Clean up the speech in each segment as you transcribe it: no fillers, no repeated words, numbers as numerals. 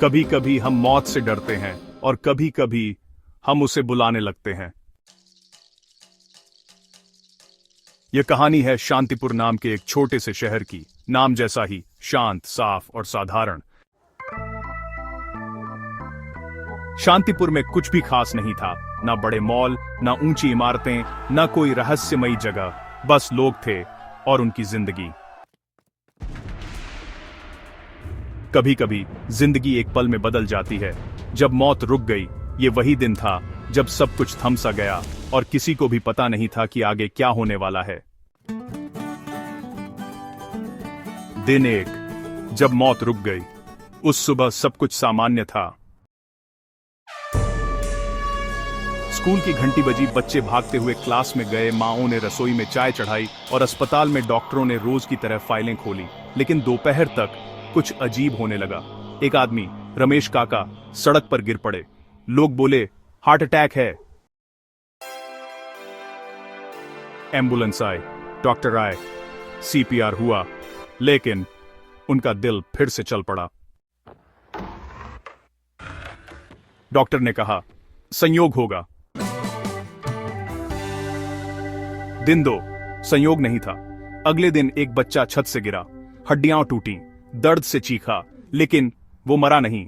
कभी कभी हम मौत से डरते हैं और कभी कभी हम उसे बुलाने लगते हैं। यह कहानी है शांतिपुर नाम के एक छोटे से शहर की। नाम जैसा ही शांत, साफ और साधारण। शांतिपुर में कुछ भी खास नहीं था। ना बड़े मॉल, ना ऊंची इमारतें, ना कोई रहस्यमयी जगह। बस लोग थे और उनकी जिंदगी। कभी कभी जिंदगी एक पल में बदल जाती है। जब मौत रुक गई, ये वही दिन था जब सब कुछ थम सा गया और किसी को भी पता नहीं था कि आगे क्या होने वाला है। दिन एक, जब मौत रुक गई। उस सुबह सब कुछ सामान्य था। स्कूल की घंटी बजी, बच्चे भागते हुए क्लास में गए, माओं ने रसोई में चाय चढ़ाई और अस्पताल में डॉक्टरों ने रोज की तरह फाइलें खोली। लेकिन दोपहर तक कुछ अजीब होने लगा। एक आदमी, रमेश काका, सड़क पर गिर पड़े। लोग बोले, हार्ट अटैक है। एम्बुलेंस आए, डॉक्टर आए, सीपीआर हुआ, लेकिन उनका दिल फिर से चल पड़ा। डॉक्टर ने कहा, संयोग होगा। दिन 2, संयोग नहीं था। अगले दिन एक बच्चा छत से गिरा, हड्डियां टूटी, दर्द से चीखा, लेकिन वो मरा नहीं।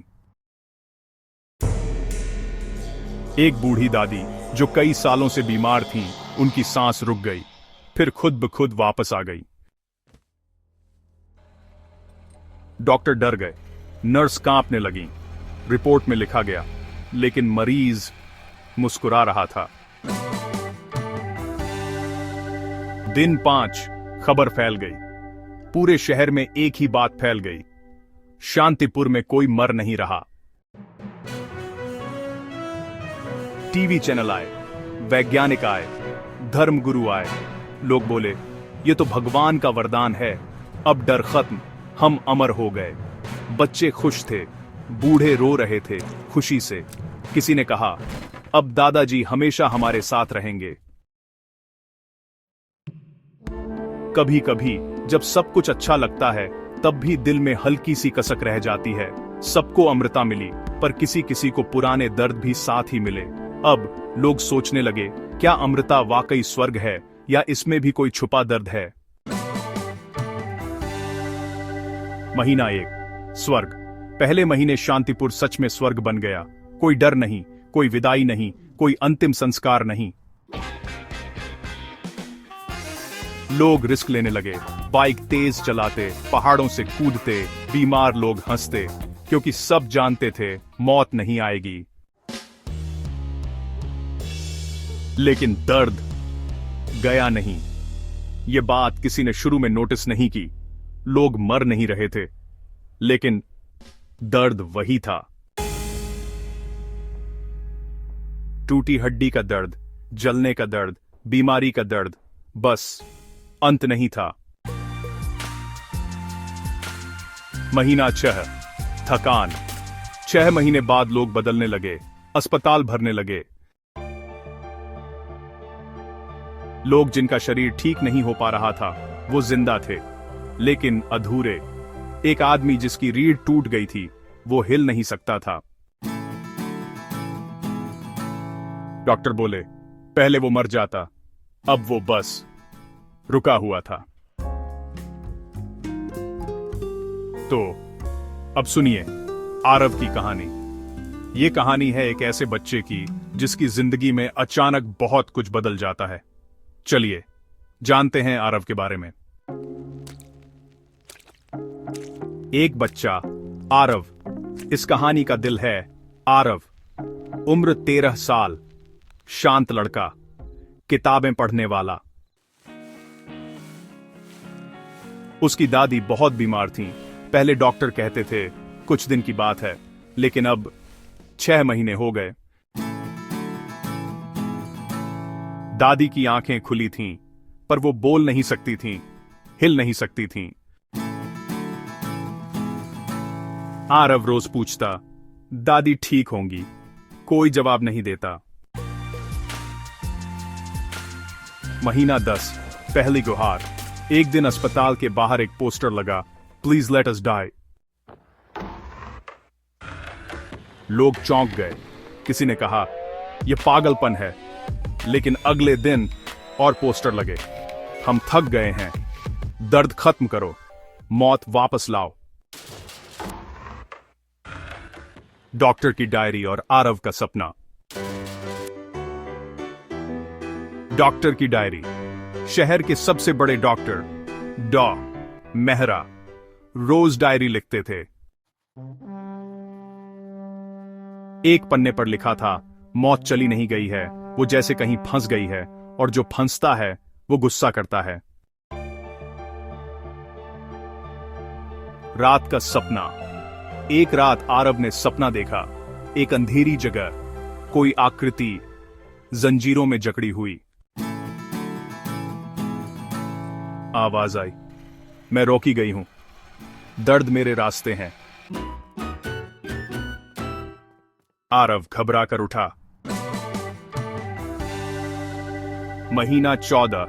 एक बूढ़ी दादी जो कई सालों से बीमार थी, उनकी सांस रुक गई, फिर खुद ब खुद वापस आ गई। डॉक्टर डर गए, नर्स कांपने लगी। रिपोर्ट में लिखा गया, लेकिन मरीज मुस्कुरा रहा था। दिन 5, खबर फैल गई। पूरे शहर में एक ही बात फैल गई, शांतिपुर में कोई मर नहीं रहा। टीवी चैनल आए, वैज्ञानिक आए, धर्मगुरु आए। लोग बोले, ये तो भगवान का वरदान है, अब डर खत्म, हम अमर हो गए। बच्चे खुश थे, बूढ़े रो रहे थे खुशी से। किसी ने कहा, अब दादाजी हमेशा हमारे साथ रहेंगे। कभी कभी जब सब कुछ अच्छा लगता है, तब भी दिल में हल्की सी कसक रह जाती है। सबको अमृता मिली, पर किसी किसी को पुराने दर्द भी साथ ही मिले। अब लोग सोचने लगे, क्या अमृता वाकई स्वर्ग है या इसमें भी कोई छुपा दर्द है? महीना 1, स्वर्ग। पहले महीने शांतिपुर सच में स्वर्ग बन गया। कोई डर नहीं, कोई विदाई नहीं, कोई अंतिम संस्कार नहीं। लोग रिस्क लेने लगे, बाइक तेज चलाते, पहाड़ों से कूदते, बीमार लोग हंसते, क्योंकि सब जानते थे मौत नहीं आएगी। लेकिन दर्द गया नहीं। यह बात किसी ने शुरू में नोटिस नहीं की। लोग मर नहीं रहे थे, लेकिन दर्द वही था। टूटी हड्डी का दर्द, जलने का दर्द, बीमारी का दर्द, बस अंत नहीं था। महीना 6, थकान। 6 महीने बाद लोग बदलने लगे, अस्पताल भरने लगे। लोग जिनका शरीर ठीक नहीं हो पा रहा था, वो जिंदा थे, लेकिन अधूरे। एक आदमी जिसकी रीढ़ टूट गई थी, वो हिल नहीं सकता था। डॉक्टर बोले, पहले वो मर जाता, अब वो बस रुका हुआ था। तो अब सुनिए आरव की कहानी। यह कहानी है एक ऐसे बच्चे की जिसकी जिंदगी में अचानक बहुत कुछ बदल जाता है। चलिए जानते हैं आरव के बारे में। एक बच्चा, आरव। इस कहानी का दिल है आरव। उम्र 13 साल, शांत लड़का, किताबें पढ़ने वाला। उसकी दादी बहुत बीमार थीं। पहले डॉक्टर कहते थे कुछ दिन की बात है, लेकिन अब 6 महीने हो गए। दादी की आंखें खुली थीं, पर वो बोल नहीं सकती थीं, हिल नहीं सकती थीं। आरव रोज पूछता, दादी ठीक होंगी? कोई जवाब नहीं देता। महीना 10, पहली गुहार। एक दिन अस्पताल के बाहर एक पोस्टर लगा, प्लीज लेट अस डाई। लोग चौंक गए। किसी ने कहा, यह पागलपन है। लेकिन अगले दिन और पोस्टर लगे, हम थक गए हैं, दर्द खत्म करो, मौत वापस लाओ। डॉक्टर की डायरी और आरव का सपना। डॉक्टर की डायरी। शहर के सबसे बड़े डॉक्टर डॉ मेहरा रोज डायरी लिखते थे। एक पन्ने पर लिखा था, मौत चली नहीं गई है, वो जैसे कहीं फंस गई है, और जो फंसता है वो गुस्सा करता है। रात का सपना। एक रात आरव ने सपना देखा, एक अंधेरी जगह, कोई आकृति जंजीरों में जकड़ी हुई। आवाज आई, मैं रोकी गई हूं, दर्द मेरे रास्ते हैं। आरव घबरा कर उठा। महीना 14,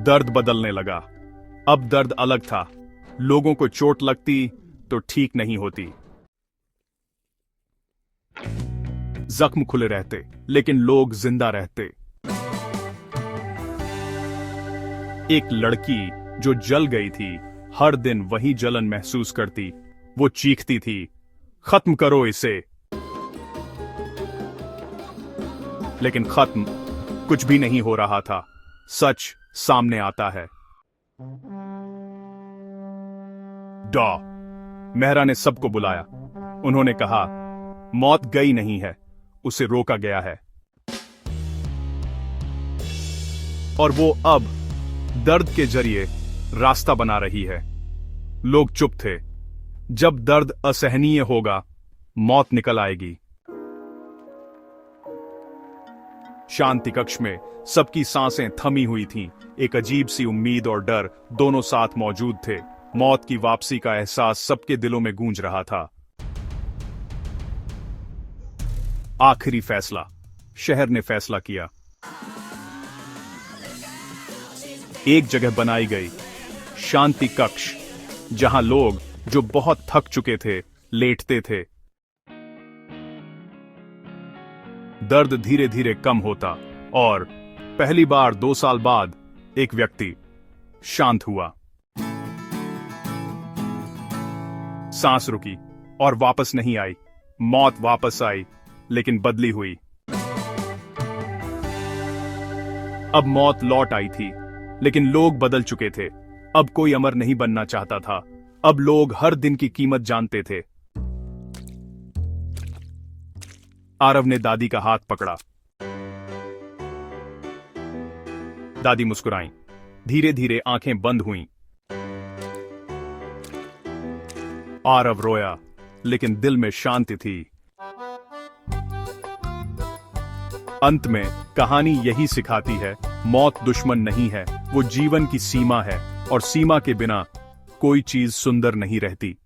दर्द बदलने लगा। अब दर्द अलग था। लोगों को चोट लगती तो ठीक नहीं होती। जख्म खुले रहते, लेकिन लोग जिंदा रहते। एक लड़की जो जल गई थी, हर दिन वही जलन महसूस करती। वो चीखती थी, खत्म करो इसे। लेकिन खत्म कुछ भी नहीं हो रहा था। सच सामने आता है। डॉ मेहरा ने सबको बुलाया। उन्होंने कहा, मौत गई नहीं है, उसे रोका गया है। और वो अब दर्द के जरिए रास्ता बना रही है। लोग चुप थे। जब दर्द असहनीय होगा, मौत निकल आएगी। शांति कक्ष में सबकी सांसें थमी हुई थीं। एक अजीब सी उम्मीद और डर दोनों साथ मौजूद थे। मौत की वापसी का एहसास सबके दिलों में गूंज रहा था। आखिरी फैसला। शहर ने फैसला किया। एक जगह बनाई गई, शांति कक्ष, जहां लोग जो बहुत थक चुके थे लेटते थे। दर्द धीरे धीरे कम होता और पहली बार 2 साल बाद एक व्यक्ति शांत हुआ। सांस रुकी और वापस नहीं आई। मौत वापस आई, लेकिन बदली हुई। अब मौत लौट आई थी, लेकिन लोग बदल चुके थे। अब कोई अमर नहीं बनना चाहता था। अब लोग हर दिन की कीमत जानते थे। आरव ने दादी का हाथ पकड़ा। दादी मुस्कुराईं। धीरे धीरे आंखें बंद हुईं। आरव रोया, लेकिन दिल में शांति थी। अंत में कहानी यही सिखाती है, मौत दुश्मन नहीं है, वो जीवन की सीमा है, और सीमा के बिना कोई चीज सुंदर नहीं रहती।